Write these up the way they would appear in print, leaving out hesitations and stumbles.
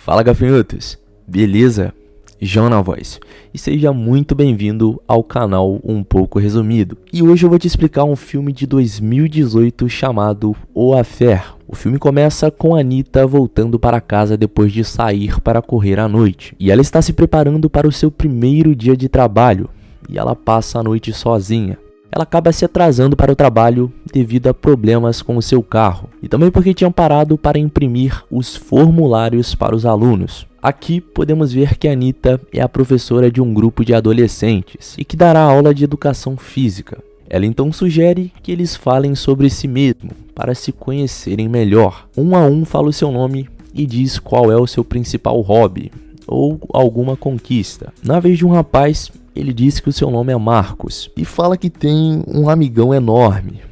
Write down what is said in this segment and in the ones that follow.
Fala, gafanhotos! Beleza? João na voz. E seja muito bem-vindo ao canal Um Pouco Resumido. E hoje eu vou te explicar um filme de 2018 chamado O Affair. O filme começa com a Anitta voltando para casa depois de sair para correr à noite. E ela está se preparando para o seu primeiro dia de trabalho. E ela passa a noite sozinha. Ela acaba se atrasando para o trabalho devido a problemas com o seu carro e também porque tinham parado para imprimir os formulários para os alunos. Aqui podemos ver que a Anitta é a professora de um grupo de adolescentes e que dará aula de educação física. Ela então sugere que eles falem sobre si mesmo para se conhecerem melhor. Um a um fala o seu nome e diz qual é o seu principal hobby ou alguma conquista. Na vez de um rapaz, ele diz que o seu nome é Marcos e fala que tem um amigão enorme.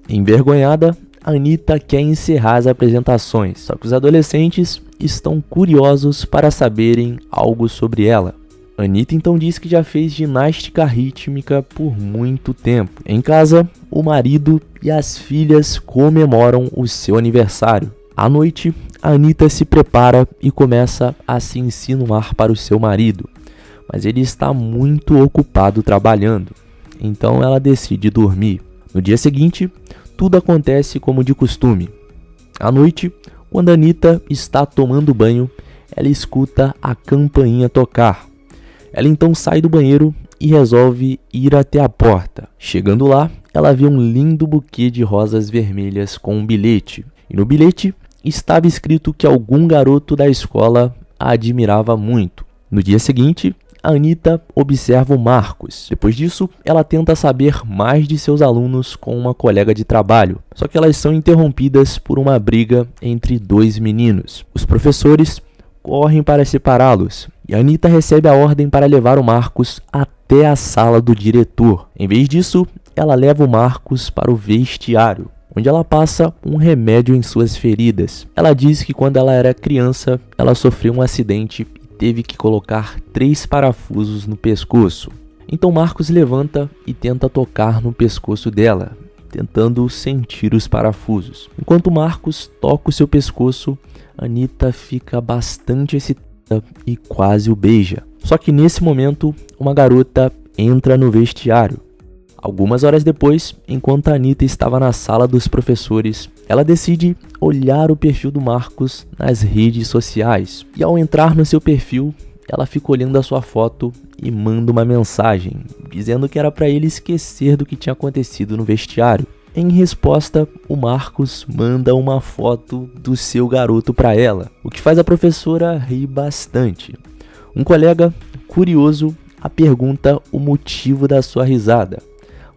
Envergonhada, a Anitta quer encerrar as apresentações, só que os adolescentes estão curiosos para saberem algo sobre ela. A Anitta então diz que já fez ginástica rítmica por muito tempo. Em casa, o marido e as filhas comemoram o seu aniversário. À noite, a Anitta se prepara e começa a se insinuar para o seu marido. Mas ele está muito ocupado trabalhando, então ela decide dormir. No dia seguinte, tudo acontece como de costume. À noite, quando a Anitta está tomando banho, ela escuta a campainha tocar. Ela então sai do banheiro e resolve ir até a porta. Chegando lá, ela vê um lindo buquê de rosas vermelhas com um bilhete. E no bilhete estava escrito que algum garoto da escola a admirava muito. No dia seguinte, a Anitta observa o Marcos. Depois disso, ela tenta saber mais de seus alunos com uma colega de trabalho. Só que elas são interrompidas por uma briga entre dois meninos. Os professores correm para separá-los e a Anitta recebe a ordem para levar o Marcos até a sala do diretor. Em vez disso, ela leva o Marcos para o vestiário, onde ela passa um remédio em suas feridas. Ela diz que quando ela era criança, ela sofreu um acidente e teve que colocar 3 parafusos no pescoço. Então Marcos levanta e tenta tocar no pescoço dela, tentando sentir os parafusos. Enquanto Marcos toca o seu pescoço, Anitta fica bastante excitada e quase o beija. Só que nesse momento, uma garota entra no vestiário. Algumas horas depois, enquanto a Anitta estava na sala dos professores, ela decide olhar o perfil do Marcos nas redes sociais. E ao entrar no seu perfil, ela fica olhando a sua foto e manda uma mensagem, dizendo que era para ele esquecer do que tinha acontecido no vestiário. Em resposta, o Marcos manda uma foto do seu garoto para ela, o que faz a professora rir bastante. Um colega, curioso, a pergunta o motivo da sua risada,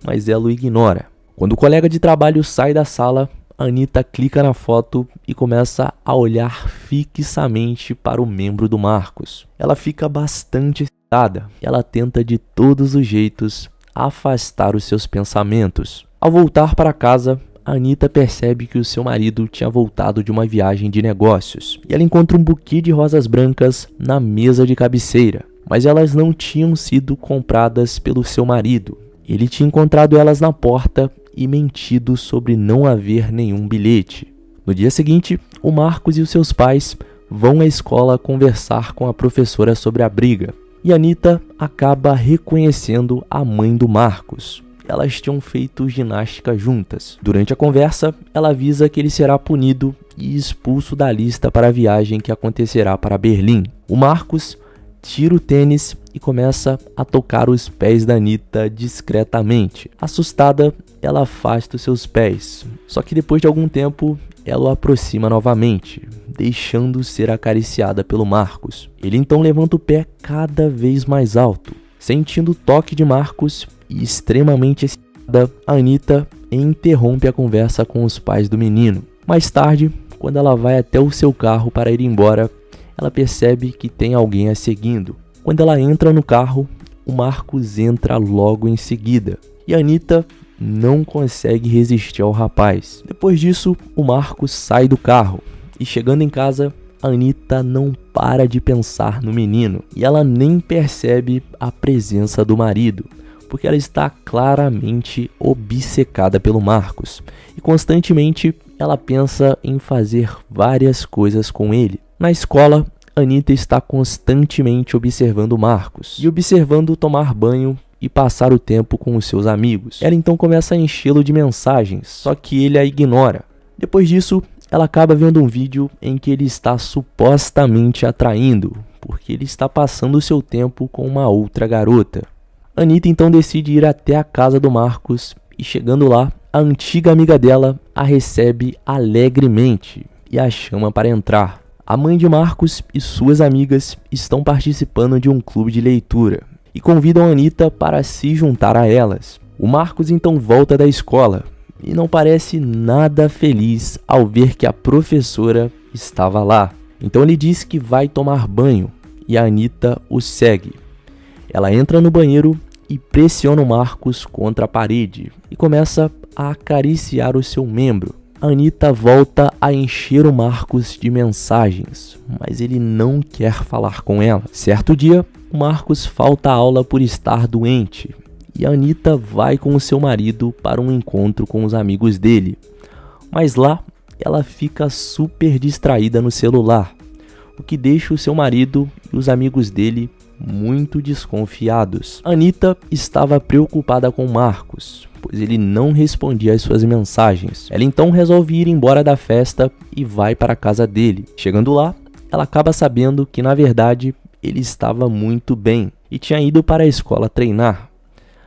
mas ela o ignora. Quando o colega de trabalho sai da sala, a Anitta clica na foto e começa a olhar fixamente para o membro do Marcos. Ela fica bastante excitada. Ela tenta de todos os jeitos afastar os seus pensamentos. Ao voltar para casa, a Anitta percebe que o seu marido tinha voltado de uma viagem de negócios. E ela encontra um buquê de rosas brancas na mesa de cabeceira. Mas elas não tinham sido compradas pelo seu marido. Ele tinha encontrado elas na porta e mentido sobre não haver nenhum bilhete. No dia seguinte, o Marcos e os seus pais vão à escola conversar com a professora sobre a briga. E a Anitta acaba reconhecendo a mãe do Marcos. Elas tinham feito ginástica juntas. Durante a conversa, ela avisa que ele será punido e expulso da lista para a viagem que acontecerá para Berlim. O Marcos tira o tênis e começa a tocar os pés da Anitta discretamente. Assustada, ela afasta os seus pés. Só que depois de algum tempo, ela o aproxima novamente, deixando ser acariciada pelo Marcos. Ele então levanta o pé cada vez mais alto. Sentindo o toque de Marcos e extremamente excitada, a Anitta interrompe a conversa com os pais do menino. Mais tarde, quando ela vai até o seu carro para ir embora, ela percebe que tem alguém a seguindo. Quando ela entra no carro, o Marcos entra logo em seguida. E a Anitta não consegue resistir ao rapaz. Depois disso, o Marcos sai do carro. E chegando em casa, a Anitta não para de pensar no menino. E ela nem percebe a presença do marido, porque ela está claramente obcecada pelo Marcos. E constantemente ela pensa em fazer várias coisas com ele. Na escola, Anitta está constantemente observando Marcos e observando tomar banho e passar o tempo com os seus amigos. Ela então começa a enchê-lo de mensagens, só que ele a ignora. Depois disso, ela acaba vendo um vídeo em que ele está supostamente atraindo, porque ele está passando o seu tempo com uma outra garota. Anitta então decide ir até a casa do Marcos e, chegando lá, a antiga amiga dela a recebe alegremente e a chama para entrar. A mãe de Marcos e suas amigas estão participando de um clube de leitura e convidam a Anitta para se juntar a elas. O Marcos então volta da escola e não parece nada feliz ao ver que a professora estava lá. Então ele diz que vai tomar banho e a Anitta o segue. Ela entra no banheiro e pressiona o Marcos contra a parede e começa a acariciar o seu membro. A Anitta volta a encher o Marcos de mensagens, mas ele não quer falar com ela. Certo dia, o Marcos falta a aula por estar doente e a Anitta vai com o seu marido para um encontro com os amigos dele. Mas lá, ela fica super distraída no celular, o que deixa o seu marido e os amigos dele muito desconfiados. A Anitta estava preocupada com Marcos, pois ele não respondia às suas mensagens. Ela então resolve ir embora da festa e vai para a casa dele. Chegando lá, ela acaba sabendo que na verdade ele estava muito bem e tinha ido para a escola treinar.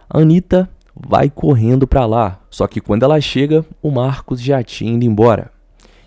A Anitta vai correndo para lá, só que quando ela chega, o Marcos já tinha ido embora.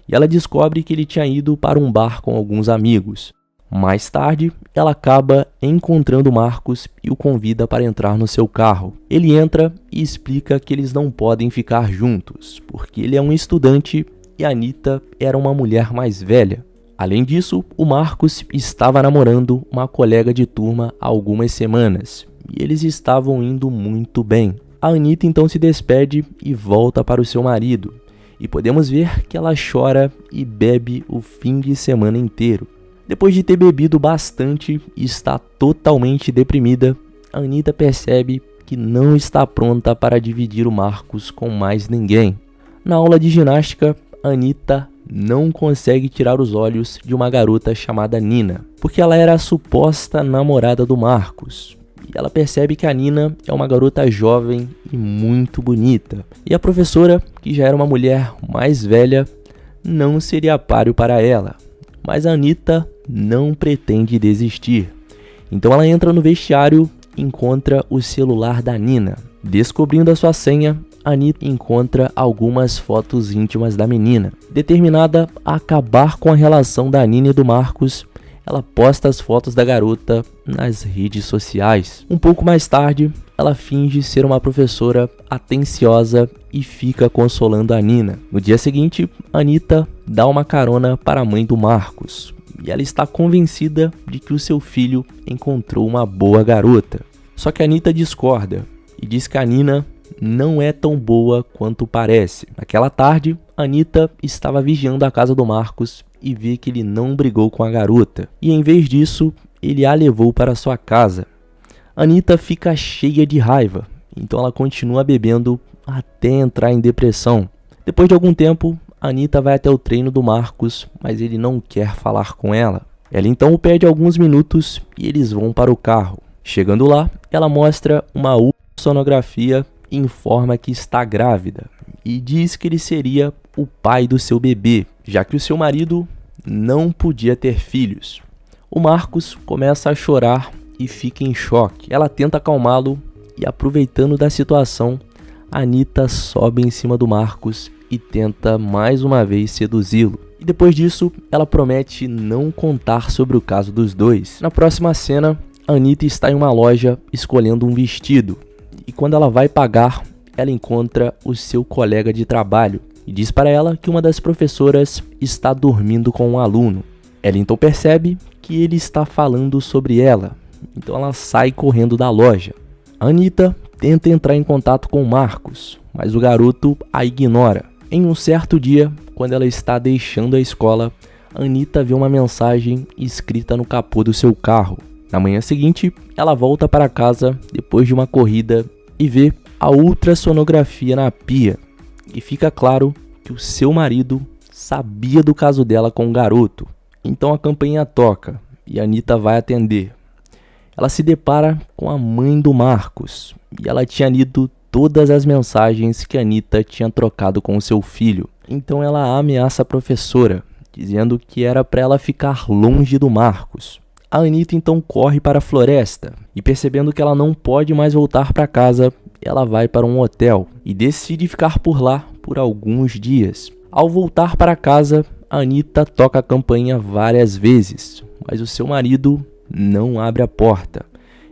E ela descobre que ele tinha ido para um bar com alguns amigos. Mais tarde, ela acaba encontrando Marcos e o convida para entrar no seu carro. Ele entra e explica que eles não podem ficar juntos, porque ele é um estudante e a Anitta era uma mulher mais velha. Além disso, o Marcos estava namorando uma colega de turma há algumas semanas e eles estavam indo muito bem. A Anitta então se despede e volta para o seu marido. E podemos ver que ela chora e bebe o fim de semana inteiro. Depois de ter bebido bastante e está totalmente deprimida, a Anitta percebe que não está pronta para dividir o Marcos com mais ninguém. Na aula de ginástica, a Anitta não consegue tirar os olhos de uma garota chamada Nina, porque ela era a suposta namorada do Marcos. E ela percebe que a Nina é uma garota jovem e muito bonita. E a professora, que já era uma mulher mais velha, não seria páreo para ela. Mas a Anitta não pretende desistir. Então ela entra no vestiário e encontra o celular da Nina. Descobrindo a sua senha, a Anitta encontra algumas fotos íntimas da menina. Determinada a acabar com a relação da Nina e do Marcos, ela posta as fotos da garota nas redes sociais. Um pouco mais tarde, ela finge ser uma professora atenciosa e fica consolando a Nina. No dia seguinte, a Anitta dá uma carona para a mãe do Marcos e ela está convencida de que o seu filho encontrou uma boa garota. Só que a Anitta discorda e diz que a Nina não é tão boa quanto parece. Naquela tarde, a Anitta estava vigiando a casa do Marcos e vê que ele não brigou com a garota. E em vez disso, ele a levou para sua casa. A Anitta fica cheia de raiva, então ela continua bebendo até entrar em depressão. Depois de algum tempo, a Anitta vai até o treino do Marcos, mas ele não quer falar com ela. Ela então o pede alguns minutos e eles vão para o carro. Chegando lá, ela mostra uma ultrassonografia e informa que está grávida e diz que ele seria o pai do seu bebê, já que o seu marido não podia ter filhos. O Marcos começa a chorar e fica em choque. Ela tenta acalmá-lo e, aproveitando da situação, a Anitta sobe em cima do Marcos e tenta mais uma vez seduzi-lo. E depois disso, ela promete não contar sobre o caso dos dois. Na próxima cena, a Anitta está em uma loja escolhendo um vestido. E quando ela vai pagar, ela encontra o seu colega de trabalho e diz para ela que uma das professoras está dormindo com um aluno. Ela então percebe que ele está falando sobre ela, então ela sai correndo da loja. A Anitta tenta entrar em contato com o Marcos, mas o garoto a ignora. Em um certo dia, quando ela está deixando a escola, a Anitta vê uma mensagem escrita no capô do seu carro. Na manhã seguinte, ela volta para casa depois de uma corrida e vê a ultrassonografia na pia. E fica claro que o seu marido sabia do caso dela com o garoto. Então a campainha toca e a Anitta vai atender. Ela se depara com a mãe do Marcos e ela tinha lido todas as mensagens que a Anitta tinha trocado com o seu filho. Então ela ameaça a professora, dizendo que era para ela ficar longe do Marcos. A Anitta então corre para a floresta e, percebendo que ela não pode mais voltar para casa, ela vai para um hotel e decide ficar por lá por alguns dias. Ao voltar para casa, a Anitta toca a campainha várias vezes, mas o seu marido não abre a porta.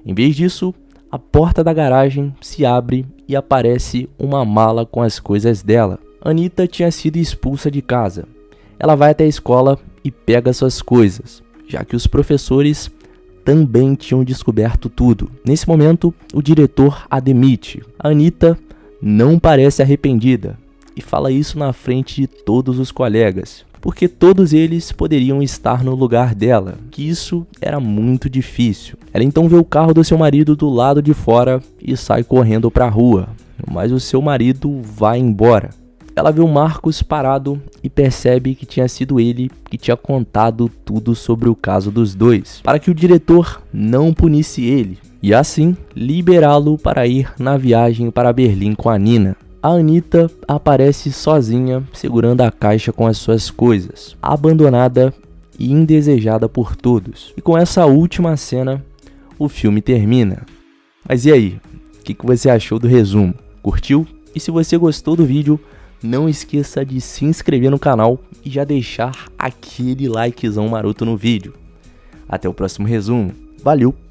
Em vez disso, a porta da garagem se abre e aparece uma mala com as coisas dela. Anitta tinha sido expulsa de casa. Ela vai até a escola e pega suas coisas, já que os professores também tinham descoberto tudo. Nesse momento, o diretor a demite. A Anitta não parece arrependida e fala isso na frente de todos os colegas, porque todos eles poderiam estar no lugar dela, que isso era muito difícil. Ela então vê o carro do seu marido do lado de fora e sai correndo para a rua, mas o seu marido vai embora. Ela vê o Marcos parado e percebe que tinha sido ele que tinha contado tudo sobre o caso dos dois, para que o diretor não punisse ele e assim liberá-lo para ir na viagem para Berlim com a Nina. A Anitta aparece sozinha, segurando a caixa com as suas coisas, abandonada e indesejada por todos. E com essa última cena, o filme termina. Mas e aí? O que você achou do resumo? Curtiu? E se você gostou do vídeo, não esqueça de se inscrever no canal e já deixar aquele likezão maroto no vídeo. Até o próximo resumo. Valeu!